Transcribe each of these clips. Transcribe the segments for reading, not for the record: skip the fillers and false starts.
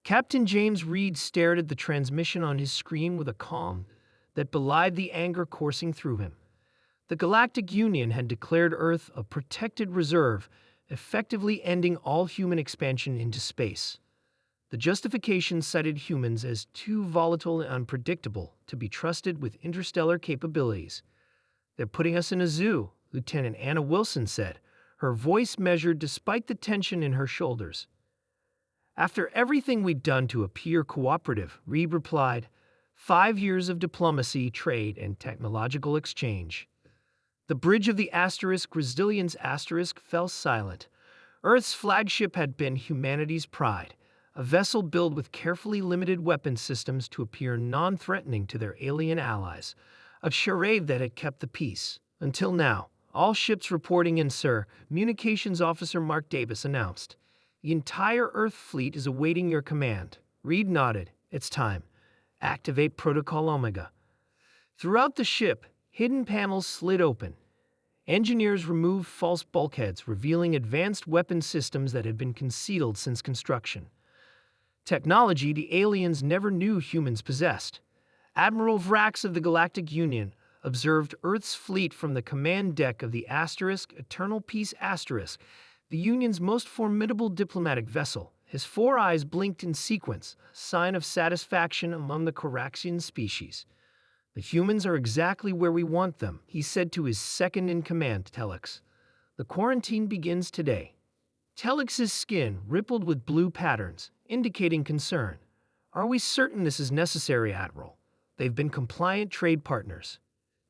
Captain James Reed stared at the transmission on his screen with a calm that belied the anger coursing through him. The Galactic Union had declared Earth a protected reserve, effectively ending all human expansion into space. The justification cited humans as too volatile and unpredictable to be trusted with interstellar capabilities. "They're putting us in a zoo," Lieutenant Anna Wilson said, her voice measured despite the tension in her shoulders. "After everything we'd done to appear cooperative," Reed replied, 5 years of diplomacy, trade, and technological exchange. The bridge of the Resilience fell silent. Earth's flagship had been humanity's pride, a vessel built with carefully limited weapon systems to appear non-threatening to their alien allies, a charade that had kept the peace. Until now, all ships reporting in, Sir, Communications Officer Mark Davis announced. "The entire Earth fleet is awaiting your command." Reed nodded. "It's time. Activate Protocol Omega." Throughout the ship, hidden panels slid open. Engineers removed false bulkheads, revealing advanced weapon systems that had been concealed since construction. Technology the aliens never knew humans possessed. Admiral Vrax of the Galactic Union observed Earth's fleet from the command deck of the Eternal Peace the Union's most formidable diplomatic vessel. His 4 eyes blinked in sequence, a sign of satisfaction among the Coraxian species. "The humans are exactly where we want them," he said to his second-in-command, Telex. "The quarantine begins today." Telex's skin rippled with blue patterns, indicating concern. "Are we certain this is necessary, Admiral? They've been compliant trade partners."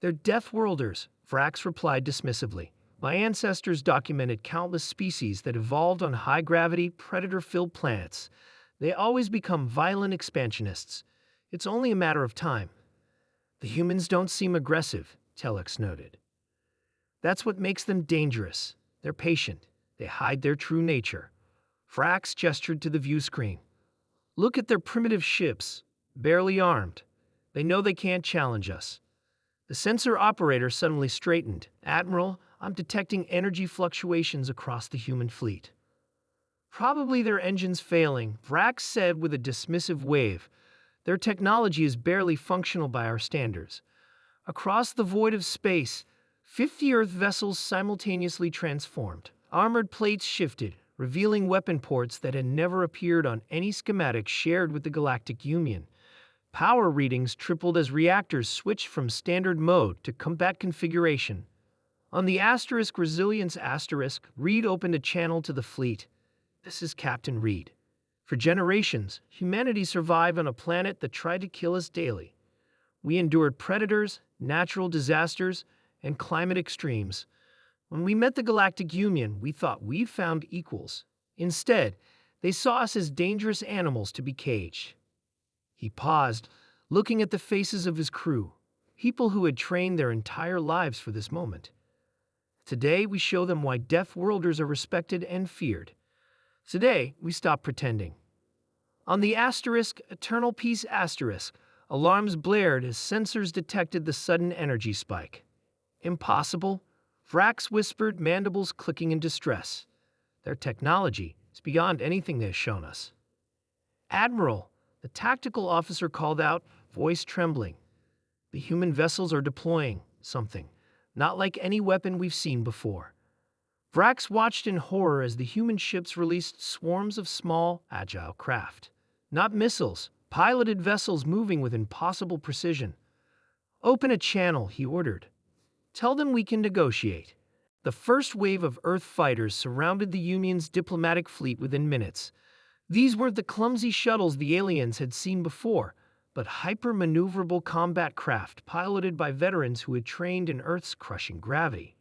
"They're Deathworlders," Vrax replied dismissively. "My ancestors documented countless species that evolved on high-gravity, predator-filled planets. They always become violent expansionists. It's only a matter of time." "The humans don't seem aggressive," Telex noted. "That's what makes them dangerous. They're patient. They hide their true nature." Vrax gestured to the view screen. "Look at their primitive ships, barely armed. They know they can't challenge us." The sensor operator suddenly straightened. "Admiral, I'm detecting energy fluctuations across the human fleet." "Probably their engines failing," Vrax said with a dismissive wave. "Their technology is barely functional by our standards." Across the void of space, 50 Earth vessels simultaneously transformed. Armored plates shifted, revealing weapon ports that had never appeared on any schematic shared with the Galactic Union. Power readings tripled as reactors switched from standard mode to combat configuration. On the Resilience Reed opened a channel to the fleet. "This is Captain Reed. For generations, humanity survived on a planet that tried to kill us daily. We endured predators, natural disasters, and climate extremes. When we met the Galactic Union, we thought we'd found equals. Instead, they saw us as dangerous animals to be caged." He paused, looking at the faces of his crew, people who had trained their entire lives for this moment. "Today, we show them why Deathworlders are respected and feared. Today, we stop pretending." On the Eternal Peace alarms blared as sensors detected the sudden energy spike. "Impossible," Vrax whispered, mandibles clicking in distress. "Their technology is beyond anything they've shown us." "Admiral," the tactical officer called out, voice trembling. "The human vessels are deploying something, not like any weapon we've seen before." Vrax watched in horror as the human ships released swarms of small, agile craft. Not missiles, piloted vessels moving with impossible precision. "Open a channel," he ordered. "Tell them we can negotiate." The first wave of Earth fighters surrounded the Union's diplomatic fleet within minutes. These weren't the clumsy shuttles the aliens had seen before, but hyper-maneuverable combat craft piloted by veterans who had trained in Earth's crushing gravity.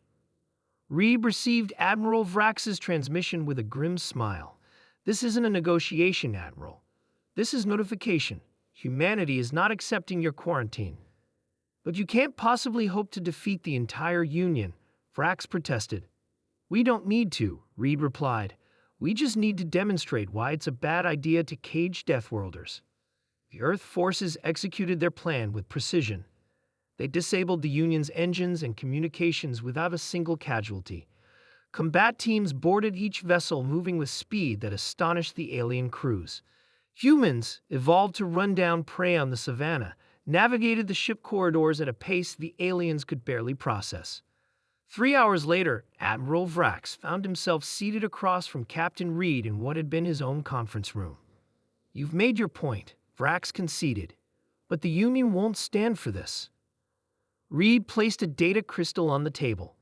Reed received Admiral Vrax's transmission with a grim smile. "This isn't a negotiation, Admiral. This is notification. Humanity is not accepting your quarantine." "But you can't possibly hope to defeat the entire Union," Vrax protested. "We don't need to," Reed replied. "We just need to demonstrate why it's a bad idea to cage Deathworlders." The Earth forces executed their plan with precision. They disabled the Union's engines and communications without a single casualty. Combat teams boarded each vessel, moving with speed that astonished the alien crews. Humans, evolved to run down prey on the savannah, navigated the ship corridors at a pace the aliens could barely process. 3 hours later, Admiral Vrax found himself seated across from Captain Reed in what had been his own conference room. "You've made your point," Vrax conceded, "but the Union won't stand for this." Reed placed a data crystal on the table.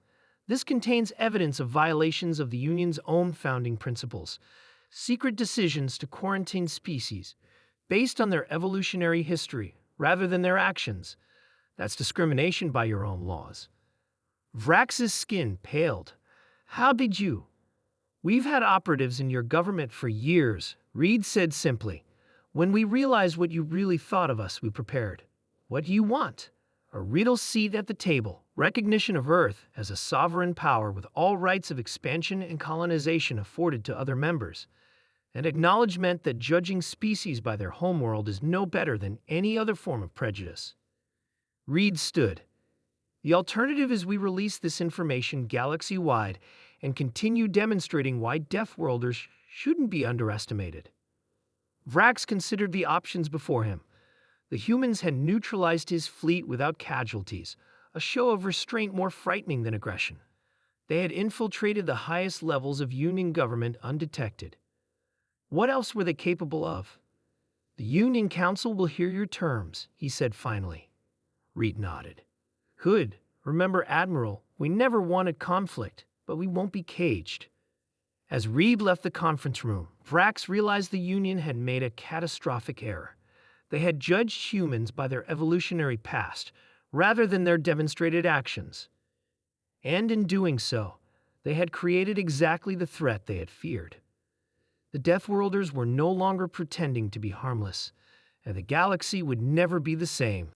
This contains evidence of violations of the Union's own founding principles, secret decisions to quarantine species based on their evolutionary history rather than their actions. That's discrimination by your own laws. Vrax's skin paled. "How did you?" "We've had operatives in your government for years," Reed said simply. "When we realized what you really thought of us, we prepared. What do you want? A real seat at the table, recognition of Earth as a sovereign power with all rights of expansion and colonization afforded to other members, and acknowledgement that judging species by their homeworld is no better than any other form of prejudice." Reed stood. "The alternative is we release this information galaxy-wide and continue demonstrating why Deathworlders shouldn't be underestimated." Vrax considered the options before him. The humans had neutralized his fleet without casualties, a show of restraint more frightening than aggression. They had infiltrated the highest levels of Union government undetected. What else were they capable of? "The Union Council will hear your terms," he said finally. Reed nodded. "Good. Remember, Admiral, we never wanted conflict, but we won't be caged." As Reed left the conference room, Vrax realized the Union had made a catastrophic error. They had judged humans by their evolutionary past rather than their demonstrated actions. And in doing so, they had created exactly the threat they had feared. The Deathworlders were no longer pretending to be harmless, and the galaxy would never be the same.